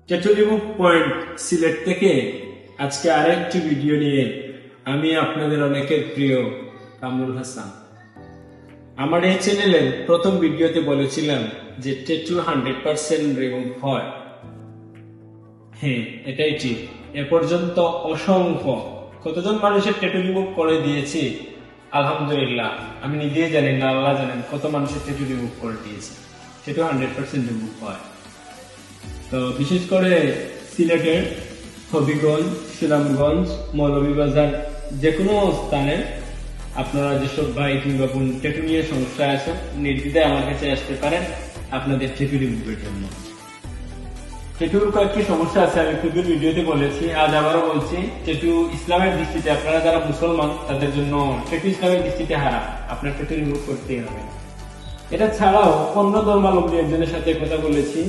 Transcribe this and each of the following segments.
Tattoo remove point Sylhet থেকে আজকে আরেকটি ভিডিও নিয়ে আমি আপনাদের অনেকের প্রিয় কামরুল হাসান। আমার এই চ্যানেলের প্রথম ভিডিওতে বলেছিলাম যে ট্যাটু 100% রিমুভ হয়। হ্যাঁ, এটাই ঠিক। এ পর্যন্ত অসংখ্য কতজন মানুষের ট্যাটু রিমুভ করে দিয়েছি আলহামদুলিল্লাহ। আমি নিজেই জানি না, আল্লাহ জানেন কত মানুষের ট্যাটু রিমুভ করে দিয়েছি। ট্যাটু 100% রিমুভ হয়। তো বিশেষ করে সিলেটের হবিগঞ্জ, সুনামগঞ্জ, মৌলভীবাজার যে কোনো স্থানে আপনারা যেসব ভাই কিংবা বোন ট্যাটু নিয়ে সমস্যা আছে, নির্দ্বিধায় আমার কাছে আসতে পারেন আপনাদের ট্যাটু রিমুভের জন্য। ট্যাটুর কয়েকটি সমস্যা আছে, আমি পূর্বের ভিডিওতে বলেছি, আজ আবারও বলছি। ট্যাটু ইসলামের দৃষ্টিতে, আপনারা যারা মুসলমান তাদের জন্য ট্যাটু ইসলামের দৃষ্টিতে হারাম, আপনার ট্যাটু রিমুভ করতেই হবে। এটা ছাড়াও অন্য ধর্মাবলম্বী একজনের সাথে কথা বলেছি,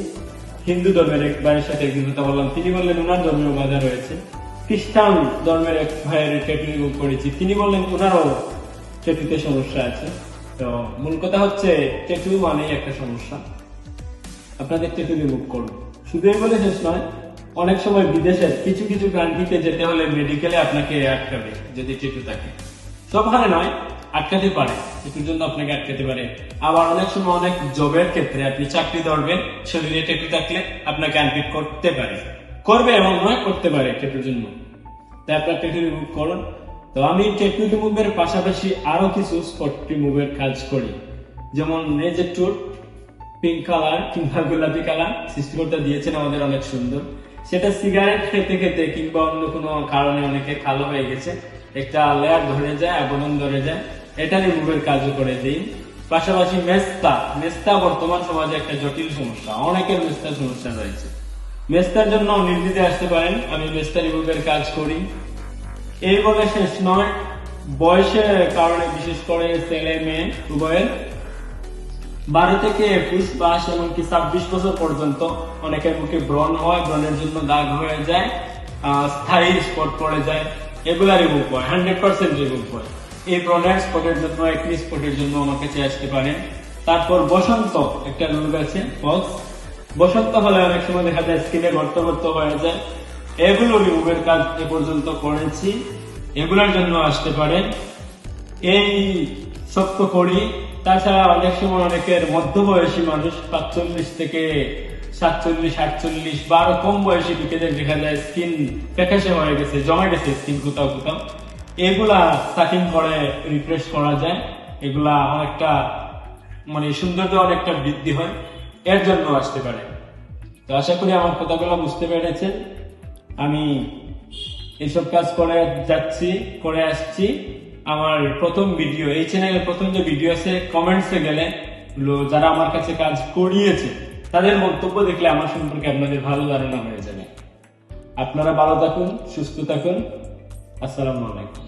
হিন্দু ধর্মের এক ভাইয়ের সাথে একদিন কথা বললাম, তিনি বললেন ওনার ধর্মীয় বাধা রয়েছে। খ্রিস্টান ধর্মের এক ভাইয়ের ট্যাটু রিমুভ করেছি, তিনি বললেন ওনারও ট্যাটুতে সমস্যা আছে। তো মূল কথা হচ্ছে ট্যাটু মানেই একটা সমস্যা। আপনাদের ট্যাটু রিমুভ করুন। শুধু এই বলে শেষ নয়, অনেক সময় বিদেশের কিছু কিছু কান্ট্রিতে যেতে হলে মেডিকেলে আপনাকে আটকাবে যদি ট্যাটু থাকে। সবখানে নয়, আটকাতে পারে, ট্যাটুর জন্য আপনাকে আটকাতে পারে। আবার অনেক সময় অনেক জবের ক্ষেত্রে আপনি চাকরি ধরবেন, শরীরে ট্যাটু থাকলে আপনাকে আনপিট করতে পারে, করবে এবং নয় করতে পারে ট্যাটুর জন্য। তাই আপনার ট্যাটু রিমুভ করুন। তো আমি ট্যাটু রিমুভের পাশাপাশি আরো কিছু স্পট রিমুভের কাজ করি, যেমন নেজের ট্যুর, পিঙ্ক কালার কিংবা গোলাপি কালার সৃষ্টিকর্তা দিয়েছেন আমাদের অনেক সুন্দর। সেটা সিগারেট খেতে খেতে কিংবা অন্য কোনো কারণে অনেকে কালো হয়ে গেছে, একটা লেয়ার ধরে যায়, আবরণ ধরে যায়, এটা রিমুভের কাজও করে দিই। পাশাপাশি মেস্তা বর্তমান সমাজে একটা জটিল সমস্যা, অনেকের মেস্তার সমস্যা রয়েছে। মেস্তার জন্য নির্দ্বিধায় আসতে পারেন, আমি মেস্তা রিমুভের কাজ করি। এই বলে শেষ নয়, বয়সের কারণে বিশেষ করে ছেলে মেয়ে উভয়ের 12 থেকে 21 বা এমনকি 26 বছর পর্যন্ত অনেকের মুখে ব্রণ হয়, ব্রণের জন্য দাগ হয়ে যায়, স্থায়ী স্পট পড়ে যায়, এগুলা রিমুভ হয়, 100% রিমুভ হয়। এই ব্রণের স্পটের জন্য, একনি স্পটের জন্য আমার কাছে আসতে পারেন। তারপর বসন্ত একটা রোগ আছে, পক্স। বসন্ত হলে অনেক সময় দেখা যায় স্কিনে গর্ত গর্ত হয়ে যায়, এগুলো রিমুভের কাজ এ পর্যন্ত করেছি, এগুলোর জন্য আসতে পারেন। এই সত্য করি। তাছাড়া অনেক সময় অনেকের মধ্যবয়সী মানুষ 45 থেকে 47, 48 বা আরো কম বয়সী লোকেদের দেখা যায় স্কিন ফ্যাকাশে হয়ে গেছে, জমে গেছে স্কিন কোথাও কোথাও, এগুলা সাকিং করে রিফ্রেশ করা যায়। এগুলা অনেকটা সৌন্দর্য অনেকটা বৃদ্ধি হয়, এর জন্য আসতে পারে। তো আশা করি আমার কথাগুলো বুঝতে পেরেছেন। আমি এইসব কাজ করে যাচ্ছি, করে আসছি। আমার প্রথম ভিডিও, এই চ্যানেলের প্রথম যে ভিডিও আছে, কমেন্টসে গেলে যারা আমার কাছে কাজ করিয়েছে তাদের মন্তব্য দেখলে আমার সম্পর্কে আপনাদের ভালো ধারণা হয়ে যাবে। আপনারা ভালো থাকুন, সুস্থ থাকুন। আসসালামু আলাইকুম।